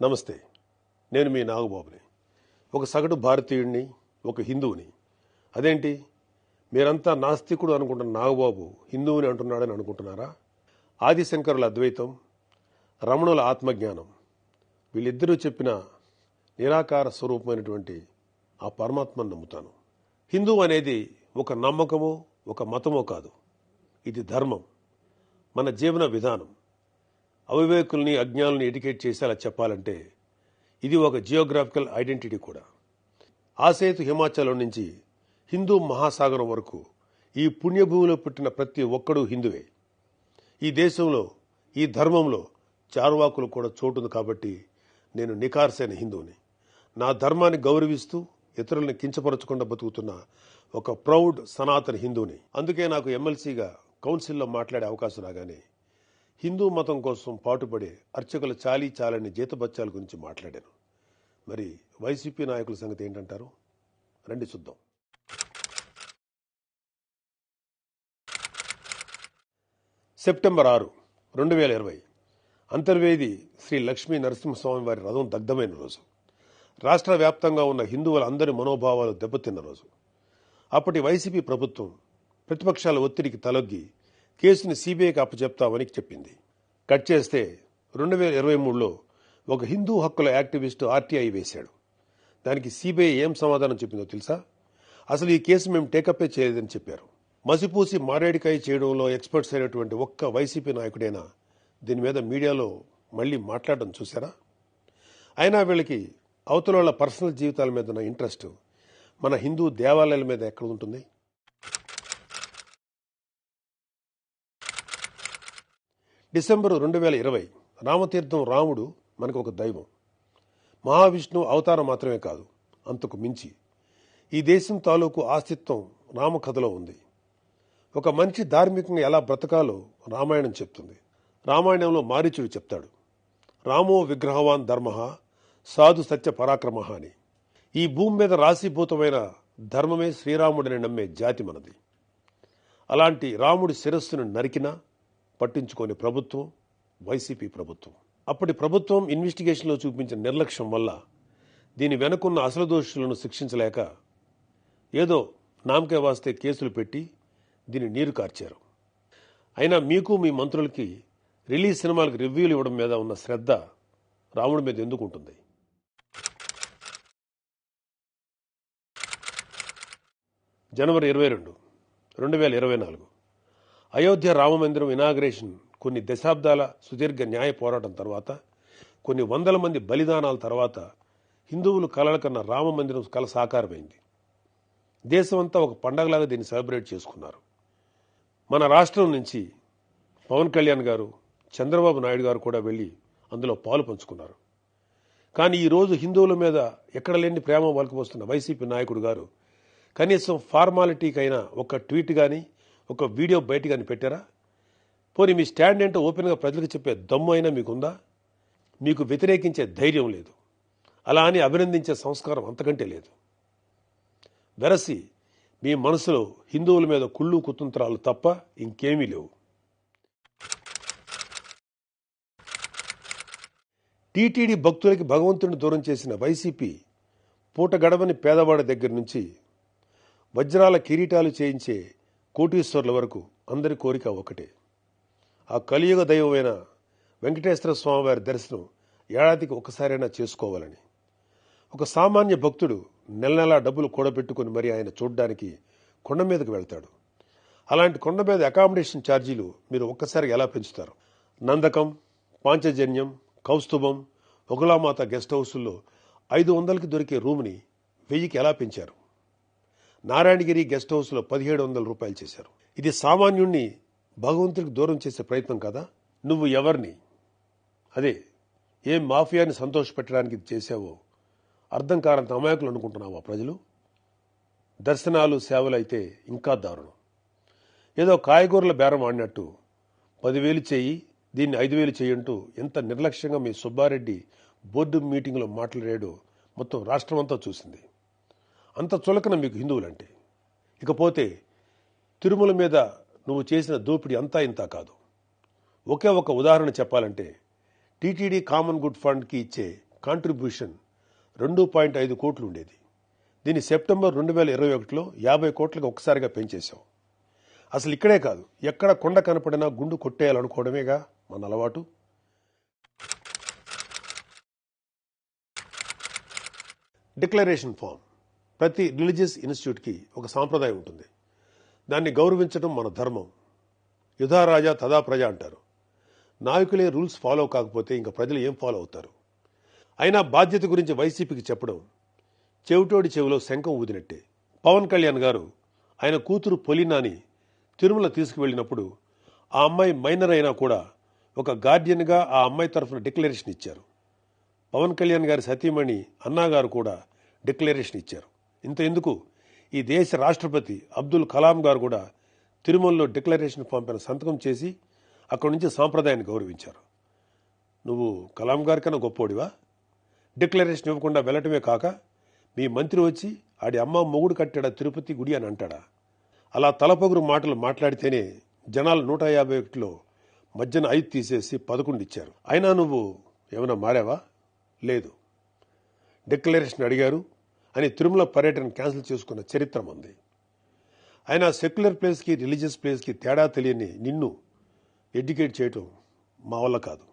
నమస్తే, నేను మీ నాగబాబుని. ఒక సగటు భారతీయుడిని, ఒక హిందువుని. అదేంటి మీరంతా నాస్తికుడు అనుకుంటున్న నాగబాబు హిందువుని అంటున్నాడని అనుకుంటున్నారా? ఆదిశంకరుల అద్వైతం, రమణుల ఆత్మజ్ఞానం, వీళ్ళిద్దరూ చెప్పిన నిరాకార స్వరూపమైనటువంటి ఆ పరమాత్మను నమ్ముతాను. హిందువు అనేది ఒక నమ్మకమో ఒక మతమో కాదు, ఇది ధర్మం, మన జీవన విధానం. అవివేకుల్ని అజ్ఞానుల్ని ఎడ్యుకేట్ చేసేలా చెప్పాలంటే ఇది ఒక జియోగ్రాఫికల్ ఐడెంటిటీ కూడా. ఆసేతు హిమాచలం నుంచి హిందూ మహాసాగరం వరకు ఈ పుణ్యభూమిలో పుట్టిన ప్రతి ఒక్కడూ హిందువే. ఈ దేశంలో, ఈ ధర్మంలో చార్వాకులు కూడా చోటుంది. కాబట్టి నేను నికార్సైన హిందువుని. నా ధర్మాన్ని గౌరవిస్తూ ఇతరుల్ని కించపరచకుండా బతుకుతున్న ఒక ప్రౌడ్ సనాతన హిందువుని. అందుకే నాకు ఎమ్మెల్సీగా కౌన్సిల్లో మాట్లాడే అవకాశం రాగానే హిందూ మతం కోసం పాటుపడే అర్చకుల చాలీ చాలని జీతబత్యాల గురించి మాట్లాడాను. మరి వైసీపీ నాయకుల సంగతి ఏంటంటారు? రండి చూద్దాం. సెప్టెంబర్ 6, 2020 అంతర్వేది శ్రీ లక్ష్మీ నరసింహస్వామి వారి రథం దగ్ధమైన రోజు. రాష్ట్ర వ్యాప్తంగా ఉన్న హిందువులందరి మనోభావాలు దెబ్బతిన్న రోజు. అప్పటి వైసీపీ ప్రభుత్వం ప్రతిపక్షాల ఒత్తిడికి తలొగ్గి కేసుని సీబీఐకి అప్పచెప్తామని చెప్పింది. కట్ చేస్తే 2023లో ఒక హిందూ హక్కుల యాక్టివిస్టు ఆర్టీఐ వేశాడు. దానికి సీబీఐ ఏం సమాధానం చెప్పిందో తెలుసా? అసలు ఈ కేసు మేము టేకప్పే చేయలేదని చెప్పారు. మసిపూసి మారేడికాయ చేయడంలో ఎక్స్పర్ట్స్ అయినటువంటి ఒక్క వైసీపీ నాయకుడైనా దీని మీద మీడియాలో మళ్లీ మాట్లాడడం చూసారా? అయినా వీళ్ళకి అవతల పర్సనల్ జీవితాల మీద ఉన్న ఇంట్రెస్ట్ మన హిందూ దేవాలయాల మీద ఎక్కడ ఉంటుంది? డిసెంబర్ 2020 రామతీర్థం రాముడు మనకు ఒక దైవం. మహావిష్ణువు అవతారం మాత్రమే కాదు, అంతకు మించి. ఈ దేశం తాలూకు ఆస్తిత్వం రామకథలో ఉంది. ఒక మనిషి ధార్మికంగా ఎలా బ్రతకాలో రామాయణం చెప్తుంది. రామాయణంలో మారీచుడు చెప్తాడు, రామో విగ్రహవాన్ ధర్మ సాధు సత్య పరాక్రమ అని. ఈ భూమి మీద రాశీభూతమైన ధర్మమే శ్రీరాముడిని నమ్మే జాతి మనది. అలాంటి రాముడి శిరస్సును నరికినా పట్టించుకోని ప్రభుత్వం వైసీపీ ప్రభుత్వం. అప్పటి ప్రభుత్వం ఇన్వెస్టిగేషన్లో చూపించిన నిర్లక్ష్యం వల్ల దీని వెనుకున్న అసలు దోషులను శిక్షించలేక ఏదో నామకే వాస్తే కేసులు పెట్టి దీన్ని నీరు కార్చారు. అయినా మీకు మీ మంత్రులకి రిలీజ్ సినిమాలకు రివ్యూలు ఇవ్వడం మీద ఉన్న శ్రద్ధ రాముడి మీద ఎందుకు ఉంటుంది? జనవరి 22, 2024 అయోధ్య రామమందిరం ఇనాగ్రేషన్ కొన్ని దశాబ్దాల సుదీర్ఘ న్యాయ పోరాటం తర్వాత, కొన్ని వందల మంది బలిదానాల తర్వాత హిందువులు కలల కన్నా రామమందిరం కల సాకారమైంది. దేశమంతా ఒక పండగలాగా దీన్ని సెలబ్రేట్ చేసుకున్నారు. మన రాష్ట్రం నుంచి పవన్ కళ్యాణ్ గారు, చంద్రబాబు నాయుడు గారు కూడా వెళ్లి అందులో పాలు పంచుకున్నారు. కానీ ఈరోజు హిందువుల మీద ఎక్కడ లేని ప్రేమ వలకపోస్తున్న వైసీపీ నాయకుడు గారు కనీసం ఫార్మాలిటీకైనా ఒక ట్వీట్ కానీ ఒక వీడియో బయట కానీ పెట్టారా? పోనీ మీ స్టాండ్ ఏంటో ఓపెన్గా ప్రజలకు చెప్పే దమ్ము అయినా మీకుందా? మీకు వ్యతిరేకించే ధైర్యం లేదు. అలా అని అభినందించే సంస్కారం అంతకంటే లేదు. వెరసి మీ మనసులో హిందువుల మీద కుళ్ళు కుతంత్రాలు తప్ప ఇంకేమీ లేవు. టీటీడీ భక్తులకి భగవంతుడిని దూరం చేసిన వైసీపీ పూట గడవని పేదవాడి దగ్గర నుంచి వజ్రాల కిరీటాలు చేయించే కోటీశ్వర్ల వరకు అందరి కోరిక ఒకటే. ఆ కలియుగ దైవమైన వెంకటేశ్వర స్వామివారి దర్శనం ఏడాదికి ఒకసారైనా చేసుకోవాలని. ఒక సామాన్య భక్తుడు నెల డబ్బులు కూడబెట్టుకుని మరి ఆయన చూడ్డానికి కొండ మీదకు వెళ్తాడు. అలాంటి కొండ మీద అకామిడేషన్ ఛార్జీలు మీరు ఒక్కసారి ఎలా పెంచుతారు? నందకం, పాంచజన్యం, కౌస్తుభం, ఒకలామాత గెస్ట్ హౌసుల్లో 500కి దొరికే రూమ్ని 1000కి ఎలా పెంచారు? నారాయణగిరి గెస్ట్ హౌస్లో 1700 రూపాయలు చేశారు. ఇది సామాన్యుణ్ణి భగవంతుడికి దూరం చేసే ప్రయత్నం కదా? నువ్వు ఎవరిని, అదే ఏం మాఫియాని సంతోషపెట్టడానికి ఇది చేశావో అర్థం కానంత అమాయకులు అనుకుంటున్నావా ప్రజలు? దర్శనాలు, సేవలు అయితే ఇంకా దారుణం. ఏదో కాయగూరల బేరం ఆడినట్టు 10,000 చేయి, దీన్ని 5,000 చేయంటూ ఎంత నిర్లక్ష్యంగా మీ సుబ్బారెడ్డి బోర్డు మీటింగ్లో మాట్లాడాడో మొత్తం రాష్ట్రమంతా చూసింది. అంత చులకన మీకు హిందువులంటే. ఇకపోతే తిరుమల మీద నువ్వు చేసిన దోపిడీ అంతా ఇంతా కాదు. ఒకే ఒక ఉదాహరణ చెప్పాలంటే టీటీడీ కామన్ గుడ్ ఫండ్కి ఇచ్చే కాంట్రిబ్యూషన్ 2.5 కోట్లు ఉండేది. దీన్ని సెప్టెంబర్ 2021లో 50 కోట్లకు ఒక్కసారిగా పెంచేశాం. అసలు ఇక్కడే కాదు, ఎక్కడ కొండ కనపడినా గుండు కొట్టేయాలనుకోవడమేగా మన అలవాటు. Declaration form. ప్రతి రిలీజియస్ ఇన్స్టిట్యూట్కి ఒక సాంప్రదాయం ఉంటుంది. దాన్ని గౌరవించడం మన ధర్మం. యుధా రాజా తదా ప్రజ అంటారు. నాయకులే రూల్స్ ఫాలో కాకపోతే ఇంకా ప్రజలు ఏం ఫాలో అవుతారు? అయినా బాధ్యత గురించి వైసీపీకి చెప్పడం చెవిటోడి చెవిలో శంఖం ఊదినట్టే. పవన్ కళ్యాణ్ గారు ఆయన కూతురు పొలినాని తిరుమల తీసుకువెళ్ళినప్పుడు ఆ అమ్మాయి మైనర్ అయినా కూడా ఒక గార్డియన్గా ఆ అమ్మాయి తరఫున డిక్లరేషన్ ఇచ్చారు. పవన్ కళ్యాణ్ గారి సతీమణి అన్నాగారు కూడా డిక్లరేషన్ ఇచ్చారు. ఇంత ఎందుకు, ఈ దేశ రాష్ట్రపతి అబ్దుల్ కలాం గారు కూడా తిరుమలలో డిక్లరేషన్ ఫామ్ పైన సంతకం చేసి అక్కడి నుంచి సాంప్రదాయాన్ని గౌరవించారు. నువ్వు కలాం గారి కన్నా గొప్పోడివా? డిక్లరేషన్ ఇవ్వకుండా వెళ్ళటమే కాక మీ మంత్రి వచ్చి ఆడి అమ్మ మొగుడు కట్టాడా తిరుపతి గుడి అని అంటాడా? అలా తలపొగురు మాటలు మాట్లాడితేనే జనాలు 151లో మధ్యన 5 తీసేసి 11 ఇచ్చారు. అయినా నువ్వు ఏమైనా మారావా? లేదు. డిక్లరేషన్ అడిగారు అని తిరుమల పర్యటన క్యాన్సిల్ చేసుకున్న చరిత్ర మంది. అయినా సెక్యులర్ ప్లేస్కి రిలీజియస్ ప్లేస్కి తేడా తెలియని నిన్ను ఎడ్యుకేట్ చేయటం మా వల్ల కాదు.